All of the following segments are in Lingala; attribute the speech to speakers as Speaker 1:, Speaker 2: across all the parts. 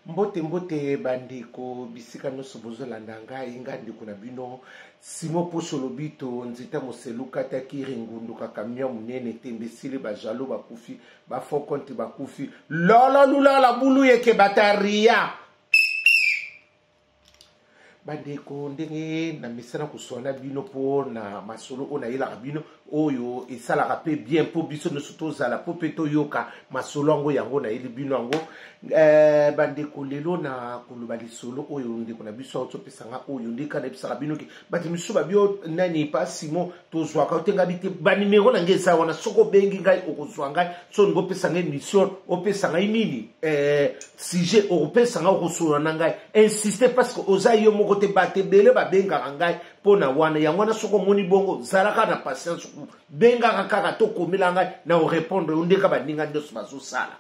Speaker 1: Mbote mbote bandeko bisika noso bozolanda ngai nga ndeko na bino Simo Posolo Bito nzita moseluka takiri ngundu kakamia munene tembesile bajalo bakufi bafo konti bakufi lolo lulala bulu yeke bataria bandeko ndenge na misana kusona bino po na masolo ona yela bino oyo esala rapé bien po biso no soto zala po peto yoka masolo ngo yango na yeli bino ngo bandeko lelo na kuluba lisolo oyo ndeko na biso auto pesanga oyo ndika na bisaka bino ki bati misuba bio nani pa Simo tozwa ka utenga bite ba numero na ngeza wana soko bengi ngai okozwa ngai so ngo pesanga émission opesanga nini sujet opesanga okosola na ngai insister parce que ozayo moko te bate bele ba benga ngai pona wana yango na soko moni bongo zalaka na patience benga kaka to komela ngai na o répondre ndeka ba ninga ndoso bazo sala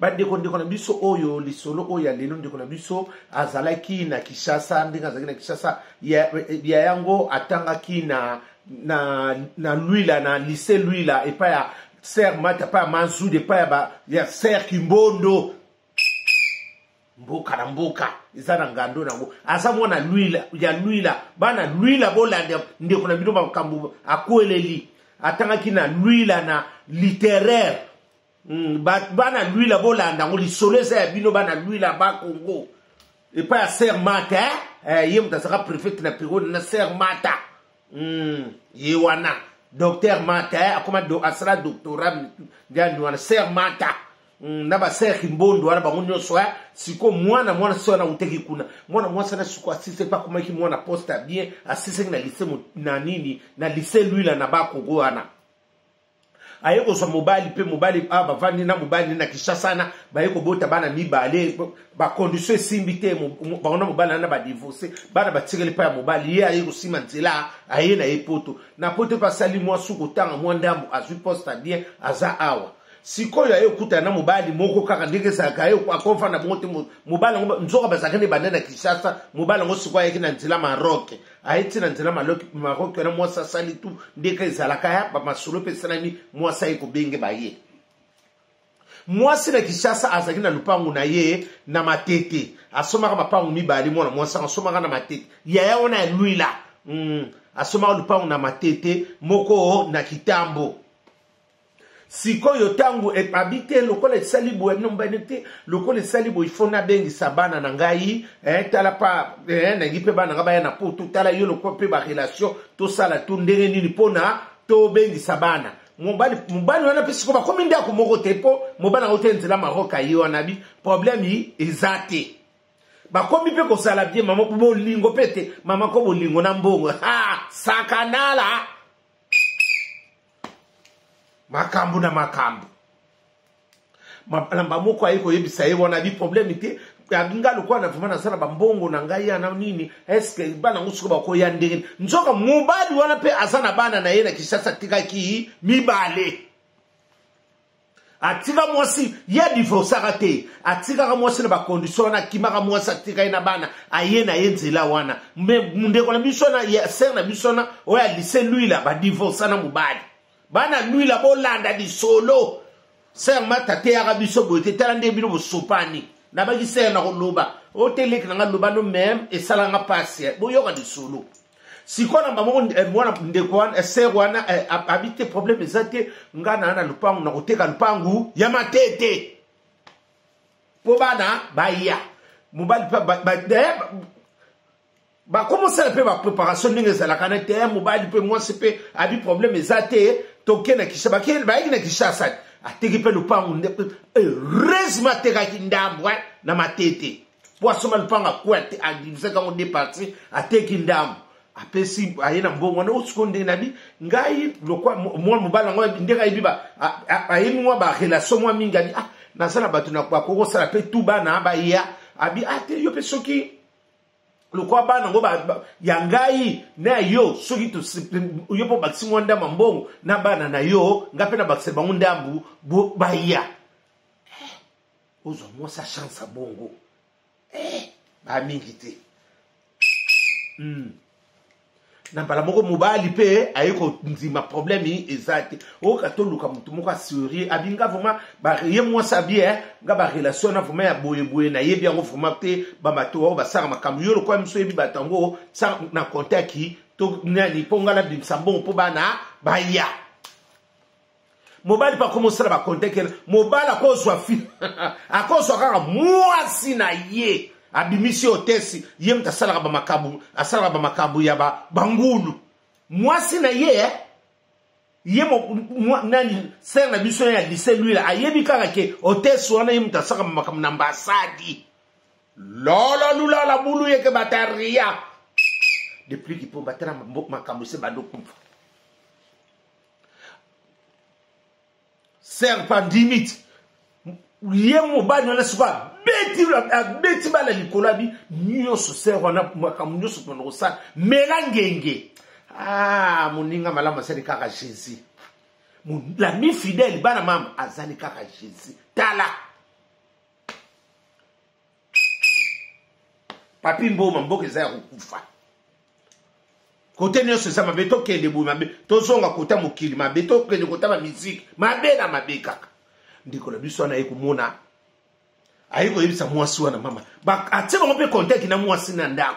Speaker 1: bandeko ndeko na biso oyo lisolo oyo lelo ndeko na biso azalaki na Kishasa ndinga azalaki na Kishasa ya yango atangaki na Luila na lycée Luila epa ya Ser Mata pa Manzu de pa ya Ser Kimbondo mboka na mboka izana ngando nango asa mwana Luila ya Luila bana Luila bolanda ndeko na bino makambu akweleli atangaki na Luila na littéraire bana Luila bolanda ngo lisolo eza ya bino bana Luila ba Congo epa ya Ser Mata ye mutasaka préfet na Piro na Ser Mata ye wana docteur Mata akoma asala doctorat ndiani wana Ser Mata na ba Ser Kimbondo wana bango nyonso siko mwana so na uteki kuna mwana sana siko asise pa kuma ki mwana posta bien asise na lycée na nini na lycée Luila na ba Congo wana ayeko so mobile pe mobile bavandi na mobile na Kishasa na bayeko bota bana mibale ba condition simbite ba mobile na ba divorcer bana batikele pa mobile ye ayeko sima nzela aye na epoto na poto pa sali mwa suko tanga mwa ndambo azwi posta bien aza awa sikoyo ayekuta na mobile moko kaka ndenge saka ayeko akofa na bonte mobile nzoka bazakene bandana Kishasa mobile ngo siko ayeke na nzela Maroc ayeti na nzela Maroc na mwa sasali tu ndeka ezalaka ya ba masolo pe sanani mwa sai ko benge baye mwa sina Kishasa azaki na lupangu na ye na matete asomaka mapangu mibali mwana mwa sanga asomaka na matete ya ona ya Luila asomaka lupangu na matete moko na Kitambo sikoyo tangu habite lokola salibo nombanete lokola salibo ifona bengi sabana na ngai tala pa na ngipe bana ngaba na poto tala yo lokola pe ba relation to sala to ndenge nini pona to bengi sabana mobali wana pesiko ba komi ndako moko tepo mobali ngotenzela maroka yi wana bi problème yi ezate ba komi pe ko sala bien mama ko bolingo pete mama ko bolingo na mbongo sakanala makambu na makambu mapalamba moko ayiko yebisa ye wana bi problème te aginga lokwa na vuma na sala bambongo na ngai ya na nini eske bana ngusuko ba ko ya ndenge nzoka mobali wana pe asana bana na ye na Kishasa tikaki mibale atika mwasi ya divorce akate atika mwasi na ba condition na kimaka mwasi atika ina bana aye na yenzela wana ndeko na biso na ya ser na biso na oya lycée Luila ba divorce na mobali bana Luila bolanda di solo Ser Mata te ya biso bote talande bino bo sopani na ba ki ser na koloba o telek na ngaloba no même et sala nga passe boyoka di solo sikona mama mwana ndeko wana ser wana habite problème ezate ngana na lupangu na koteka lupangu ya matete po bana baya mobali ba commencer à faire la préparation ndenge za kana te mobali pe moi c'est abi problème ezate toke na Kishasa ba na Kishasa ateki pe lupangu heureusement teka kindambo na matete poisson lupangu kwete a divise quand on départi ateki ndambo apesi ayena mbongo na usikonde na bi ngai lokwa moi mobali ngo ndeka ibiba ayeni moi ba relation moi minga ni na sala batu na kwa ko sala pe tout bana ba ya abi ate yo pe soki lokwa bana ngo ba yangai na yo soki to yo po bakisi ngwanda mambongo na bana na yo ngape na bakise bango ndambu ba ya ozo mo sa chance bongo ba mingi te na mbala moko mobali pe ayeko nzima problème ezate o katoluka mutu moko asuri abinga vraiment ba ye moi ça bien nga ba relation na vraiment ya boye na yebi yango vraiment te ba mato ba sara makambo yo ko mso yebi batango sa na contact ki to nani ponga la bimsambo po bana ba ya mobali pa commencer ba contact mobali akozwa fi akozwa kaka mwasi na ye abimisi otesi ye mtasala ba makabu asala ba makabu ya bangulu mwasi na ye ye mo nani ser na biso ya lycée lui la ayebi kaka ke otesi wana ye mtasala ba makabu na ambassade lolo lula la bulu ye ke bataria depuis qu'il peut battre makabu se bado kumfa ser pas limite ye mobali wana suka beti bala likolo bi nyonso ser wana makamu nyonso tono sa melangenge moninga malama sali kaka Jésus la mi fidèle bana mama azali kaka Jésus tala papi mboma mboke za kufa kote nyonso sa mabe to kende bu mabe to zonga kota mokili mabe to kende kota ba musique mabe na mabe kaka ndiko la biso na ekumona ayiko yebisa mwasi wana mama ba atima mpe contact na mwasi na ndako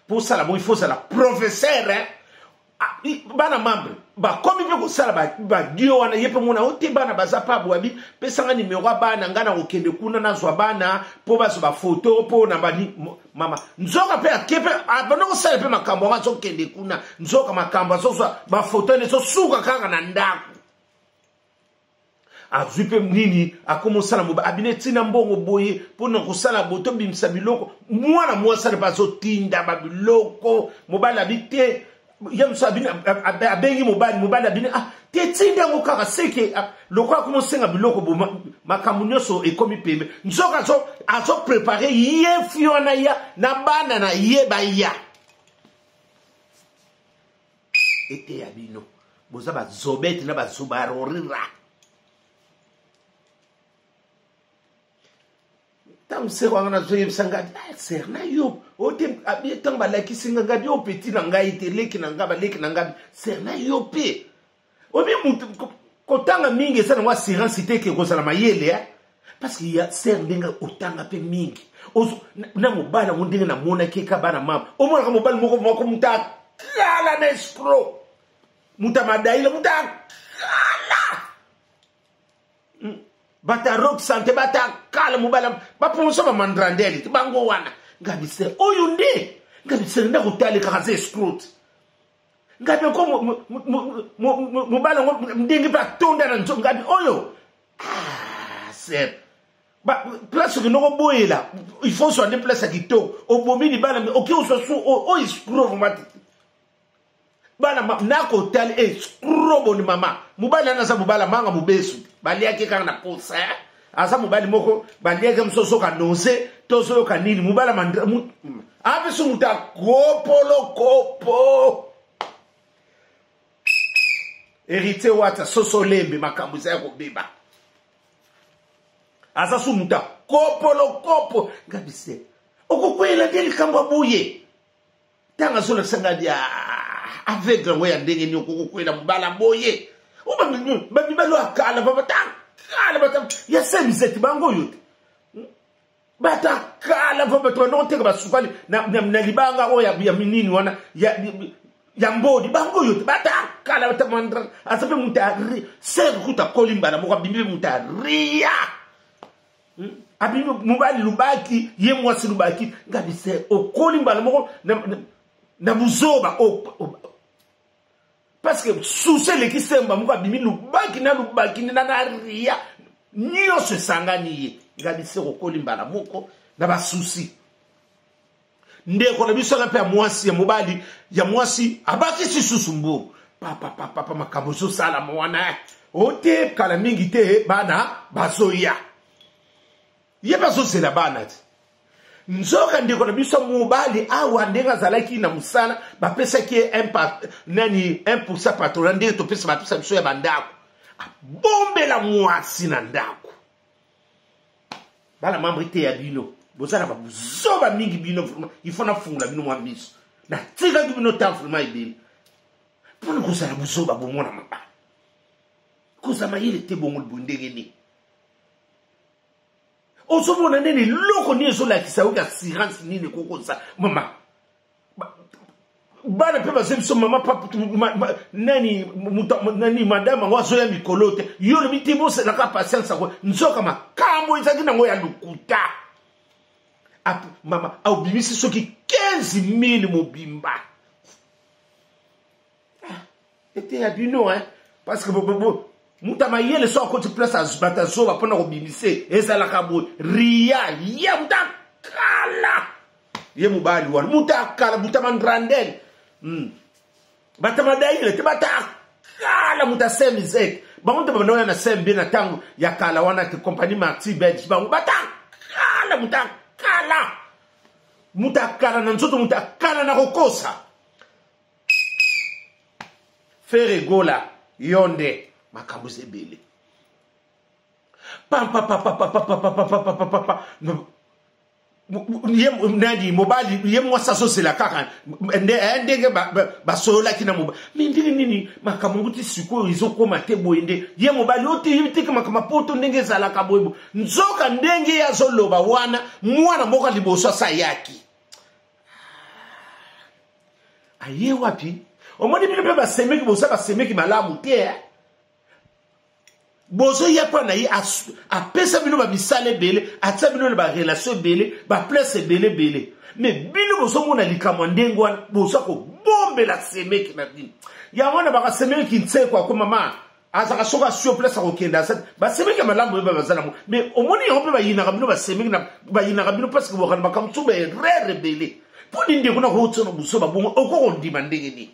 Speaker 1: pour ça la il faut ça la professeur bana membre ba komi pe ko sala ba dio wana yepe mona ote bana bazapa bwabi pesanga numéro bana ngana okende kuna na zwa bana po baso ba photo po na bani mama nzoka pe akepe abana ko sala pe makambo nga zo kende kuna nzoka makambo zo ba photo ne so suka kanga na ndako azupe nini akomosala moba abine tina mbongo boye pona kosala boto bimisa biloko mwana mwasa ne bazo tinda babiloko mobala abite yamso abine abengi mobali abine te tinda ngo kaka seke lokwa komosenga biloko bo makambo nyonso ekomi pembe nzoka azo préparer ye fiona ya na bana na ye ba ya ete ya bino boza ba zobete na ba zubarorira tam se ko ngana zo yebsanga ser na yo ote abetang ba laki singa ngadi o petit na ngai te leki na ngaba leki na ngabi ser na yo pe obi mutu kotanga mingi sana wa assurance te ke ko sala mayele parce que ya ser ndinga otanga pe mingi ozo na mobala ndinga na mona ke ka bana mama o mona ka mobala moko muta kala na escro muta madaila muta kala bata rock santé bata kala mobala ba ponso ba mandrandeli bango wana ngabi se oyunde ngabi se ndako tali ka ze scrot ngabi ko mobala ndingi ba tonda na nzo ngabi oyo se ba place que no boyela il faut soit des places qui to obomi ni bala OK o so o scrot mati bana nako tali scrobo ni mama mobala na sa mobala manga mubesu bali yake kana na posa asa mobali moko bali yake msoso ka nose toso ka nini mobala mandra abesu muta kopo hérité wata soso lembe makambo za ko beba asa su muta kopo ngabise okokwela deli kamba buye tanga solo sanga dia avec le moyen ndenge ni okokwela mbala boye babi balo akala bata ya semizeti bango yote bata kala bata no teka basukali na libanga o ya minini wana ya mbodi bango yote bata kala bata mandra asape mutari ser kuta kolimbana mo kabimbe mutaria abimbe mubali lubaki ye mwasi lubaki ngabi se okolimbana mo na buzoba parce que sous les qui semba muka bimi lubaki na ria nyo se sangani ngadi se kolimba moko na ba souci ndeko na biso na pe mwasi ya mobali ya mwasi abaki sisusumbu papa makabuzo sala mwana ote kala mingi te bana bazoya ye bazo se la bana nzoka ndeko na biso mobali awa ndenga zalaki na musana bapesa ki impact nani 1% patron ndenge to pesa bapesa biso ya bandako bombela mwasi na ndako bala mambrite ya bino bozala ba buzoba mingi bino vraiment il faut na fungula bino mwa miso na tika bino temps vraiment ibili pour kozala buzoba bomona maba kozama yele te bongo bondenge ni ozomona nene loko ni ezolakisa oka assurance nini kokoza mama bana pe bazemso mama papa nani madame ngo azoya mikolo te yo le mitimo c'est la patience ko nzoka makambo ezaki nango ya lukuta mama au bimisi soki 15,000 mobimba était à bino hein parce que muta mayele so akoti place azbata zo ba pona ko bimise ezala kabo ria ya muta kala ye mubali wan muta kala muta mandrandel batamadayile te batakala mutasembizeke bantu banoya na sembe na tango ya kala wana ke compagnie Marty Bedge bantu batakala mutakala na nzoto mutakala na kokosa fere gola yonde makambo zebele pam pam pam pam pam pam pam nadi mobali yemwa saso c'est la kaka ndenge ba sola kina mobali ndenge nini makamungu ti siko izokoma te boyende ye mobali oti te kama poto ndenge zala ka boyebo nzoka ndenge ya zoloba wana mwana moka liboso sa yaki aye wapi omoni bino pe ba semeki bosa ba semeki malamu te bozo ya pa na yi a pesa bino ba misale bele atsa bino ba relation bele ba place bele mais bino bozo mona likamo ndengwa bozo ko bombe la semeki na bino ya wana ba semeki ntse kwa ko mama azaka soka sur place ko kenda set ba semeki malamu ba bazala mo mais omoni yo pe ba yina ka bino ba semeki na ba yina ka bino parce que bo kana ba kam tsuba rere bele pour ndinde kuna ko tsono buso ba bongo oko ndima ndenge ni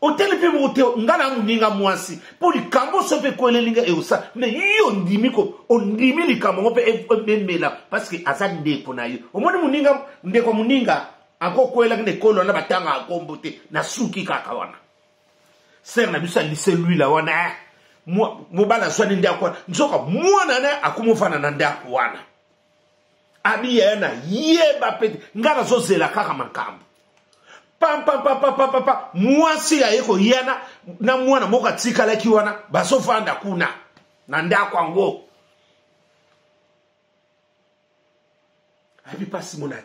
Speaker 1: hotel pe mote ngala muninga mwasi pour likambo so pe kolelinga eusa mais yo ndimi ko ondimi likambo pe emela parce que azali ndeko na yo omoni muninga ndeko muninga akokwela kende kolo na batanga akombote na suki kaka wana ser na bisa lise lui la wana mobala swani ndako nzoka mwana na akumufana na ndako wana abiye na yeba pete ngala zo zela kaka makambo pam pam pam pam pam pam mwasi ya yeko yana na mwana moka tika laki wana basofanda kuna na ndako ngo abi pasi mona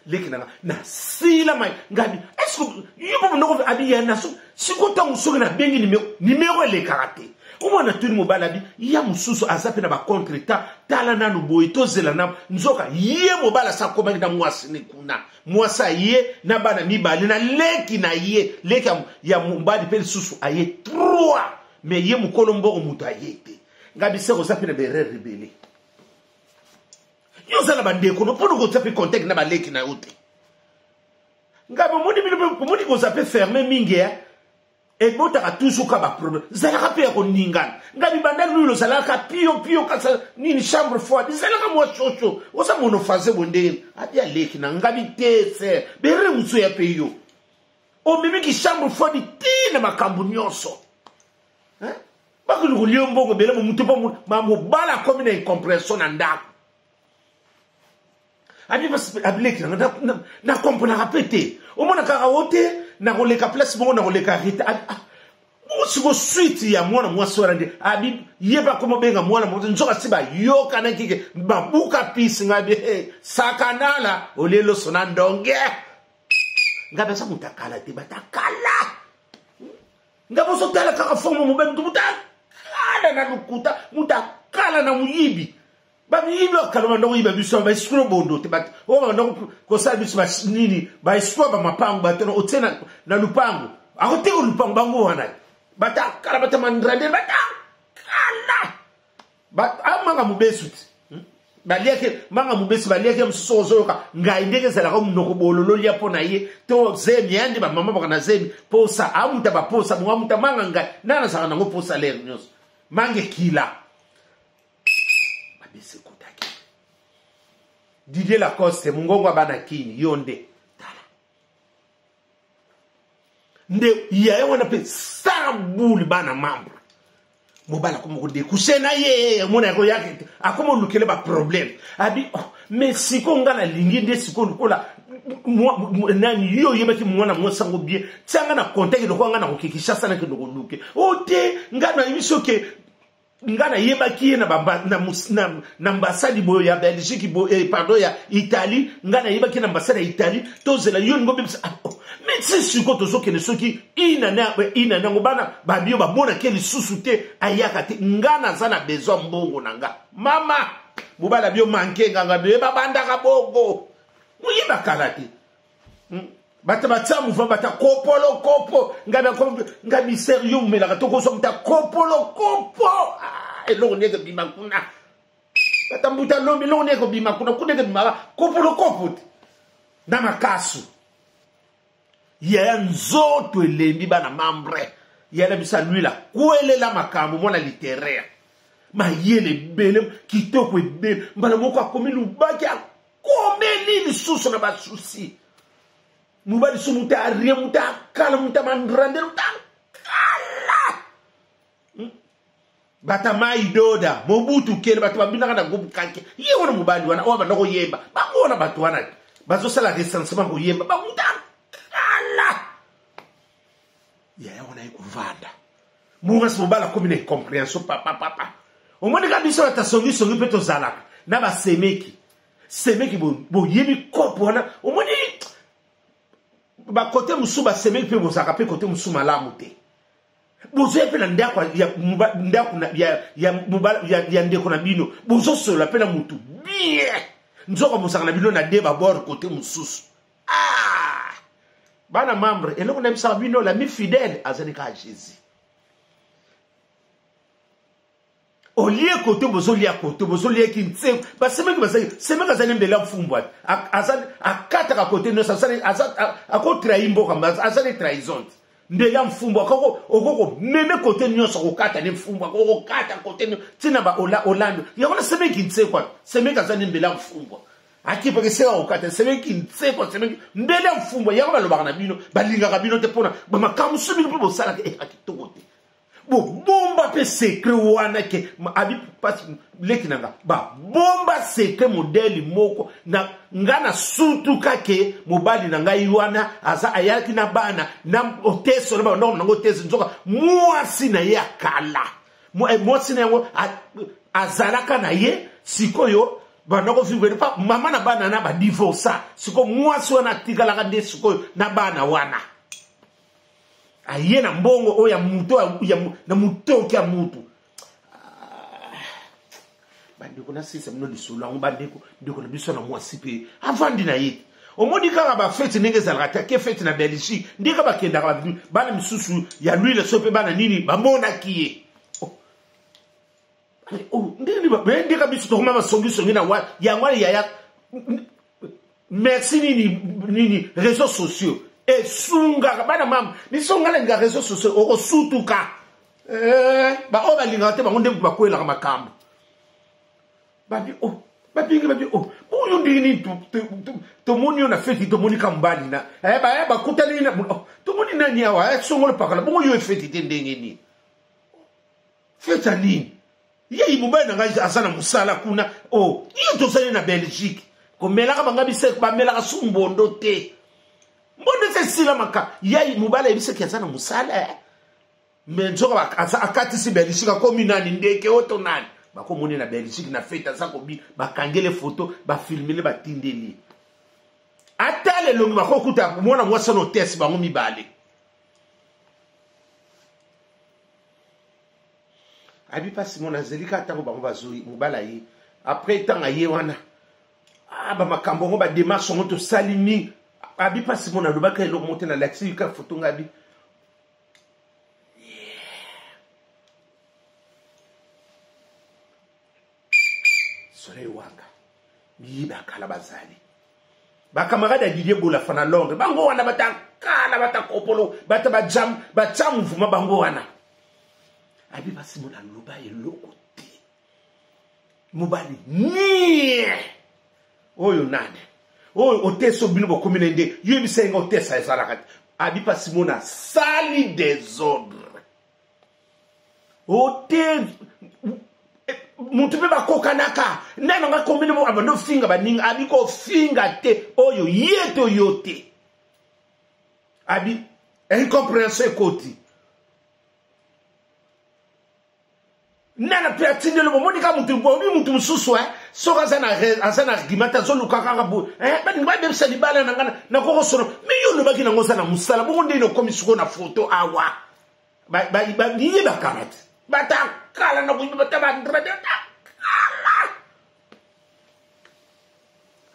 Speaker 1: leki na sila mai ngabi est-ce que yupo ndoko abi yana so sikota musoge na bengi nimero le karate umwana tuni mobala bi ya mususu azape na ba contre tala nanu boito zela na nzoka ye mobala sa koma na mwasi ni kuna mwasa ye na bana mibali na leki na ye leki ya mbadi pe susu aye 3 mais ye mukolo mboko muta yete ngabi seko zape na berere rebele yo zala bandeko no pono ko tape contact na ba leki na yote ngabi modi ko zape fermer mingia et botaka toujours ka ba problème zala pe ko ningana ngabi bandani lulo zala ka pio kasa nini chambre froide zala ka mo chocho osa mono faze bondeni adia leki na ngabi tese bere muso ya peyo o mimi ki chambre froide tina makambu nyonso bakulu liombo bele mo mutupo mo bala comme une incompréhension na ndako abi bas ableki na comprendre répéter o mona ka wote na koleka place bongo na koleka rita siko suite ya mwana mwasi warande abi yeba komo benga mwana mwana nzoka siba yoka na kike babuka pisi ngabe sakanala olelo sona ndonge ngabe sa mutakala te batakala ngabo so tala ka forme mo ben mutakala na lukuta mutakala na muyibi ba yibi okalo ndongo yiba biso ba iskro bondo te bat o ndongo ko sa biso ba nini ba iskro ba mapango ba teno otena na lupango akote ko lupango bango wana bata kala bata mandrade bata kala bat amanga mubesuti baliake manga mubesi baliake msozo ka ngaindeke zala ko mnoko bololo lia pona ye to zemi yandi ba mama baka na zemi posa amuta ba posa amuta manga ngai nana saka nango posa ler nyos mange kila babese kutaki Didier Lacoste mungongo bana kini yonde tala nde yaye wana pe sarabuli bana mambo mobala comme ko découcher na ye mona ko yake akomo lukele ba problème abi mais siko ngana lingi nde siko lukola nani yo yebaki mwana mwasango bien tsanga na contexte ko ngana ko kikishasa na ke no luke ote ngana imisoke ngana yebaki na bamba na ambassade bo ya Belgique bo pardon ya Italie ngana yebaki na ambassade ya Italie tozela yo ngo bebisa mais c'est siko tozoke ne soki ina ngobana babio ba mona ke lisusu te ayaka te ngana zana besoin mbongo nanga mama mobala bio manke nganga be babanda ka bongo muyeba kalate bata batsamu va bata kopolo kopo ngabi sérieux mela to ko so mta kopolo kopo elongo nege bimakuna bata mbuta lombi longo nege bimakuna kunege bimaka kopolo kopo na makasu ya nzoto elembi bana mambre ya la bisa lui la kuelela makambo mona littéraire ma yele belem kitoko ebe mbala moko akomi lubaki akomeli lisusu na basusi mubali su muta arie muta kala muta mandrande muta kala bata mai doda mobutu kele batu babina kana gobu kanke ye wona mubali wana oba ndoko yemba bangona batu wana bazo sala recensement ko yemba bamuta kala ya wana ikuvanda munga mubala komi na compréhension papa omoni kabisa batasongi songi peto zalaka na ba semeki bo yebi kopo wana omoni ba côté musuba semeki pe bozaka pe côté musuma lamu te bozo pe na ndako ya ndeko na bino bozo sola pe na mutu bien nzoko musaka na bino na deba bord côté mususu bana membre eloko na misa bino la mi fidèle azanika Jésus au lieu côté bozolia côté bozolia kintse ba semeki semeka zane mbela mfumbwa akata côté no sasane ako traimbo kamba azane trahison mbela mfumbwa okoko meme côté nyonso kokata ne mfumbwa kokata côté tina ba Orlando yakona semeki ntse kwa semeka zane mbela mfumbwa akipa ke sewa okata semeki ntse kwa semeki mbela mfumbwa yakona lobaka na bino balinga ka bino te pona ba makamu subili po bosala ke akitokote bomba pe secret wana ke abi pas lekinanga ba bomba secret modeli moko na ngana sutu kake mobali na ngai wana aza ayaki na bana na oteso na ba ngo teso nzoka mwasi na yakala mwasi na yango azalaka na ye sikoyo bandako vivre pa mama na bana na ba divorce siko mwasi wana tikalaka nde sikoyo na bana wana ayena mbongo oya muto na mutoki ya mutu bandeko na sisa mno lisolo ngo bandeko ndeko na biso na mwasi pe avandi na ye omodi kaka ba fete nenge zalaka ke fete na Belgique ndika bakenda ka bana misusu ya lui le sope bana nini ba mona kiye ndika biso to mama songi na wa ya ngwali ya merci nini réseaux sociaux et sunga bana mam ni songa lenga réseaux sociaux oko sutuka ba oba linga te ba ngonde ba kwela makambo babi uyu ndini to moni na feti to moni kambali na ba kutali na to moni na nyawa songolo pakala bongo yo feti te ndengeni feta nini ye mubana ngaji asana musala kuna yo to sale na Belgique ko melaka bangabi se ba melaka sumbondo te mbondo se sila maka yai mubala ibise kiazana musala menzoka akati si Belgique ko minani ndeke oto nani bako moni na Belgique na feta za ko bi bakangele photo ba filmele ba tindeli atale longi bako kuta mona mwasa no test bango mibale abi pasi mona zelika tango bango bazoi mubala yi après tanga ye wana ba makambo ngo ba démarche ngo to salimi abi pasi mona lobaka elo monter na l'accès ka photo ngabi soleil wanga biba kala bazali ba camarade Didier Bola fana Londres bango wana batakala batakopolo bata mouvement bango wana abi pasi mona loba eloko te mobali ni oyo nane oyo oteso bino bo kominende yebi senga otesa ezalaka abi pasi mona sali désordre ote mutu pe bakokanaka nana nga kombine mo abando finga baninga abi ko finga te oyo yeto yote abi incompréhension ekoti nana pe atinde lo monika mutu bobi mutu mususu soka azana argumenta zo lukaka bo bani ba dem sali bala nanga na ko soro me yo no baki na ngosa na musala bongo ndino komisuko na photo awa ba niye bakarate bata kala na kuyiba bata bandra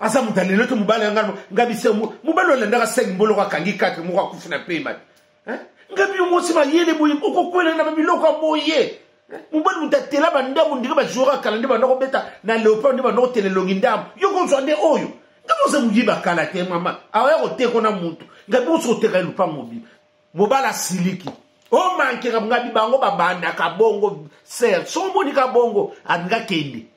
Speaker 1: asa mutalelo to mubala ngano ngabise mubalo lendaka seng mbolo kwa kangi kake mo kwa kufuna payment ngabi umosi ba yele boyi okokwela na biloko boye mubalo mutatela bandamu ndika ba jora kala ndiba ndako beta na leopard ndiba ndako telelongi ndamu yoko nzwande oyo ngaboze muyiba kala te mama awa ko teko na muntu ngabi uso teka lupa mobi mobala siliki o manke ngabi bango babanda ka bongo ser so moni ka bongo anga kende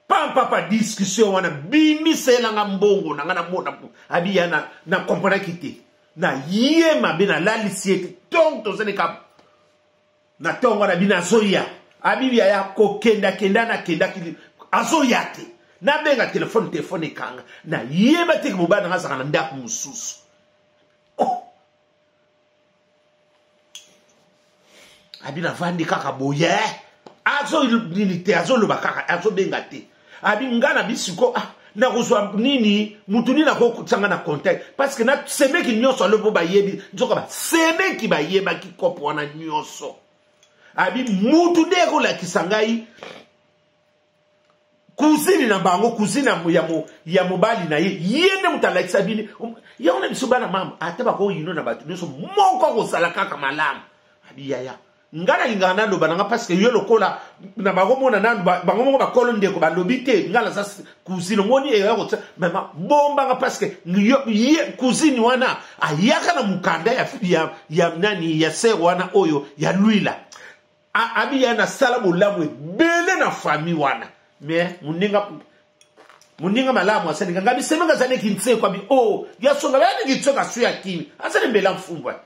Speaker 1: papa discussion wana bimi sela nga mbongo na ngana mona abiya na comprendre kité na yema bina lali siete donc to zene ka na tongo na bina zoya abiya ya kokenda na kenda kili azoya te na benga telefone kanga na yeba te mubana nga sanga ndako mususu abina vandi kaka boye azo nilite azo loba kaka azo benga te abi ngana bisiko na kozwa nini mutu nini ko kutsanga na contact parce que na semeki nyoso lobo ba yebi nzoka ba semeki ba yeba ki kopo wana nyoso abi mutu de ko la kisangai kuzini na bango kuzina ya mobali na yende mutala kisabini yaona bisubana mama ataba ko yino na batu nyoso moko ko sala kaka malamu abi yaya ngala ingana ndo bananga parce que yo lokola na bagomona nandu bangomo bakolo ndeko balobite ngala sa kuzini ngoni e yako mama bomba nga parce que ye kuzini wana ayaka na mukanda ya nani ya se wana oyo ya luila abi yana sala bolamwe bele na fami wana mais muninga malamu asani ngabi semenga zane kintse kwa bi ya songa bani gitsoka suya kimi asani mbela mfumbwa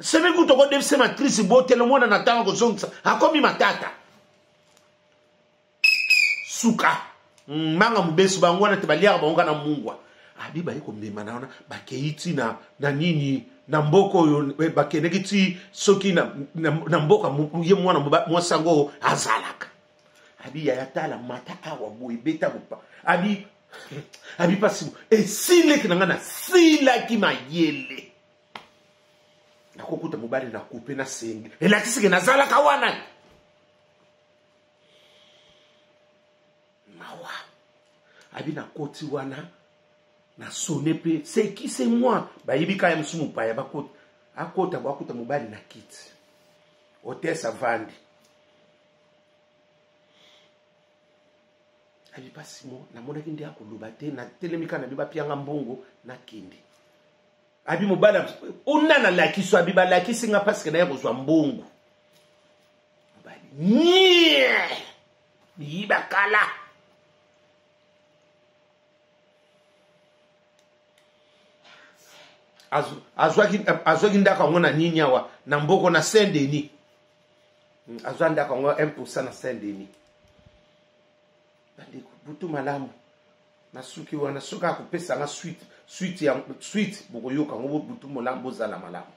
Speaker 1: seme kuto ko devse matrice botelo mwana natanga ko zonsa akomi matata suka manga mubesu bangwana te balia bango na mungwa abi ba iko mbema naona bakeiti na nini na mboko yo bakenekiti soki na mboka ye mwana mwasango azalaka abi ya yatala mata awa boy beta bupa abi pasibo sile kinanga sila ki mayele nakokuta mobali na coupe na senge elakisike nazala kawana mawa abi na koti wana na sonepe c'est qui c'est moi ba yibika ya msumu pa ya bakota akota bakuta mobali na kiti hotesa vandi abi pasimo na mona kindi akuluba te na telemika na biba pianga mbongo na kindi abi mobala unana lakiso abi ba lakisi nga parce que na yako zwa mbongo mobali yiba kala azwaki ndaka ngona ninyawa na mboko na Saint-Denis azwanda ka ngo 1% na Saint-Denis bandi butu malamu nasuki wana suka kupesa nga suite boko yoka ngo butu molambo zala malamu